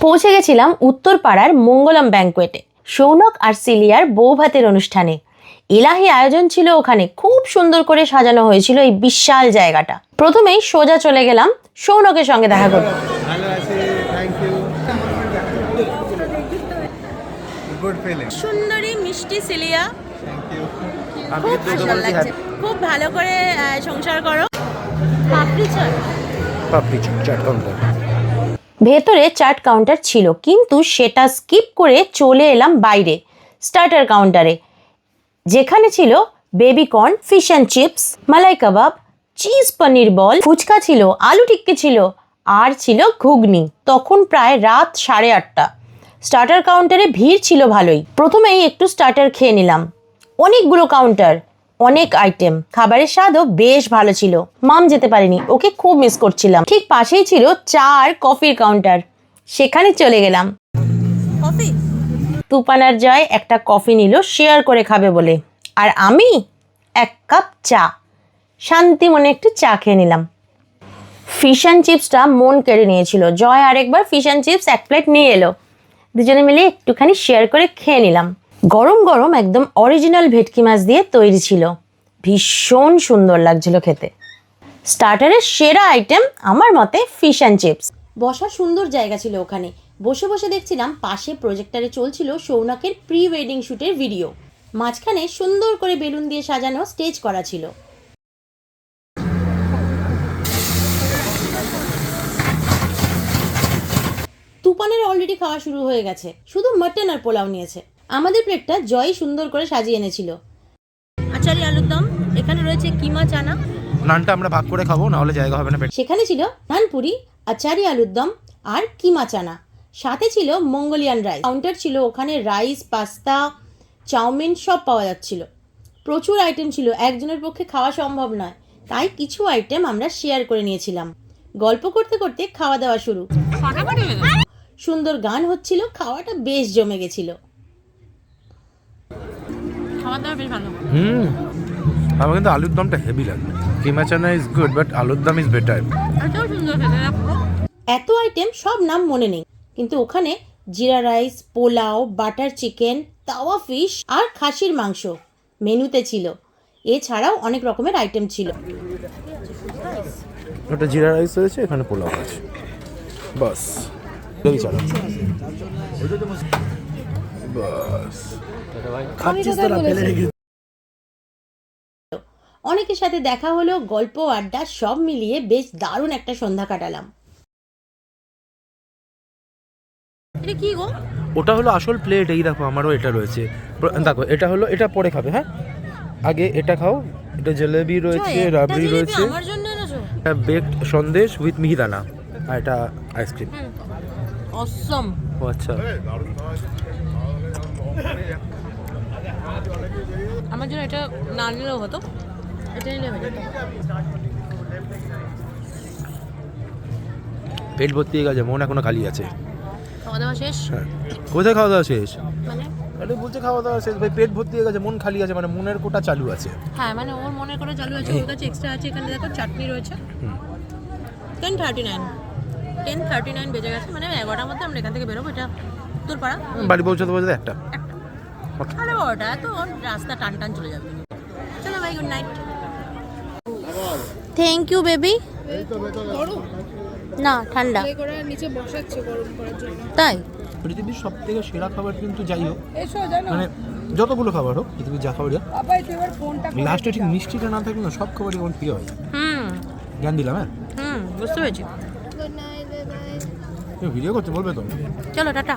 পৌঁছে গেছিলাম উত্তরপাড়ার মঙ্গলম ব্যাংকোয়েটে, সৌনক আর সিলিয়ার বৌভাতের অনুষ্ঠানে। এলাহি আয়োজন ছিল ওখানে, খুব সুন্দর করে সাজানো হয়েছিল এই বিশাল জায়গাটা। প্রথমেই সোজা চলে গেলাম সৌনকের সঙ্গে দেখা করতে। সুন্দরী মিষ্টি সিলিয়া, খুব সুন্দর লাগছে, খুব ভালো করে সংসার করো। ভেতরে চাট কাউন্টার ছিল, কিন্তু সেটা স্কিপ করে চলে এলাম বাইরে স্টার্টার কাউন্টারে, যেখানে ছিল baby corn, fish and chips, malai kabab, cheese paneer ball, fuchka ছিল, আলু টিক্কি ছিল, আর ছিল ঘুগনি। তখন প্রায় রাত 8:30। স্টার্টার কাউন্টারে ভিড় ছিল ভালোই। প্রথমেই একটু স্টার্টার খেয়ে নিলাম। অনেকগুলো কাউন্টার, অনেক আইটেম, খাবারের স্বাদও বেশ ভালো ছিল। মাম যেতে পারেনি, ওকে খুব মিস করছিলাম। ঠিক পাশেই ছিল চা আর কফির কাউন্টার, সেখানে চলে গেলাম। কফি? তুফান আর জয় একটা কফি নিল শেয়ার করে খাবে বলে, আর আমি 1 কাপ চা। শান্তি মনে একটু চা খেয়ে নিলাম। ফিশ অ্যান্ড চিপসটা মন কেড়ে নিয়েছিল। জয় আরেকবার ফিশ অ্যান্ড চিপস 1 প্লেট নিয়ে এলো, দুজনে মিলে একটুখানি শেয়ার করে খেয়ে নিলাম। গরম গরম একদম অরিজিনাল ভেটকি মাছ দিয়ে তৈরি ছিল, ভীষণ সুন্দর লাগছিল খেতে। স্টার্টারের সেরা আইটেম আমার মতে ফিশ অ্যান্ড চিপস। বসার সুন্দর জায়গা ছিল ওখানে, বসে বসে দেখছিলাম পাশে প্রজেক্টরে চলছিল সৌনকের প্রি ওয়েডিং শ্যুটের ভিডিও। মাঝখানে সুন্দর করে বেলুন দিয়ে সাজানো স্টেজ করা ছিল। তুফানের অলরেডি খাওয়া শুরু হয়ে গেছে, শুধু মাটন আর পোলাও নিয়েছে। আমাদের প্লেটটা জয় সুন্দর করে সাজিয়ে এনেছিল। আচারি আলুর দম, এখানে রয়েছে কিমা চানা, নানটা আমরা ভাগ করে খাবো, না হলে জায়গা হবে না। সেখানে ছিল নানপুরি, আচারি আলুর দম আর কিমা চানা, সাথে ছিল মঙ্গোলিয়ান রাইস। কাউন্টার ছিল ওখানে, রাইস, পাস্তা, চাউমিন সব পাওয়া যাচ্ছিল। প্রচুর আইটেম ছিল, একজনের পক্ষে খাওয়া সম্ভব নয়, তাই কিছু আইটেম আমরা শেয়ার করে নিয়েছিলাম। গল্প করতে করতে খাওয়া দাওয়া শুরু। সুন্দর গান হচ্ছিল, খাওয়াটা বেশ জমে গেছিল। আমার কিন্তু আলুর দমটা হেভি লাগে। কিমা চানা ইজ গুড, বাট আলুর দম ইজ বেটার। এত আইটেম, সব নাম মনে নেই, কিন্তু ওখানে জিরা রাইস, পোলাও, বাটার চিকেন, তাওয়া ফিশ আর খাসির মাংস মেনুতে ছিল। এছাড়াও অনেক রকমের আইটেম ছিল। ওটা জিরা রাইস হয়েছে, এখানে পোলাও আছে, বাস। অনেকের সাথে দেখা হলো, গল্প আড্ডা সব মিলিয়ে বেশ দারুণ একটা সন্ধ্যা কাটালাম। এটা কি গো? ওটা হলো আসল প্লেট। এই দেখো, আমারও এটা রয়েছে। দেখো, এটা হলো, এটা পরে খাবে। হ্যাঁ, আগে এটা খাও। এটা জলেবি রয়েছে, রাবড়ি রয়েছে, বেকড সন্দেশ উইথ মিহিদানা, আর এটা আইসক্রিম। অসম। ও আচ্ছা, আমার জন্য এটা না নিলেও হতো, এটা নিলে হতো। পেট ভর্তি হয়ে গেছে, মন এখনো খালি আছে। খাওয়া দাওয়া শেষ? হ্যাঁ। কোথায় খাওয়া দাওয়া শেষ? মানে আরে বলছে খাওয়া দাওয়া শেষ ভাই, পেট ভর্তি হয়ে গেছে, মন খালি আছে, মানে মনের কোটা চালু আছে। হ্যাঁ, মানে ওর মনের কোটা চালু আছে, ওর কাছে এক্সট্রা আছে। এখানে দেখো চাটনি রয়েছে। 10:39 বেজে গেছে, মানে 11টার মধ্যে আমরা এখান থেকে বেরোবো। এটা উত্তরপাড়া, বাড়ি পৌঁছাতে পৌঁছাতে একটা। সাড়ে 12টা, তো রাস্তা টান টান চলে যাবে। চলো ভাই, good night. Thank you baby. না, ঠান্ডা নিচে বসাচ্ছে গরম করার জন্য। তাই পৃথিবীর সব থেকে সেরা খাবার কিন্তু, যাই হোক মানে যতগুলো খাবার হোক, পৃথিবীর যা খাবার লাস্টে ঠিক মিষ্টিটা না থাকলে না, সব খাবারই আমার প্রিয় হয়। জ্ঞান দিলাম। হ্যাঁ, বুঝতে পেরেছি। ভিডিও করতে বলবে তো। চলো টাটা।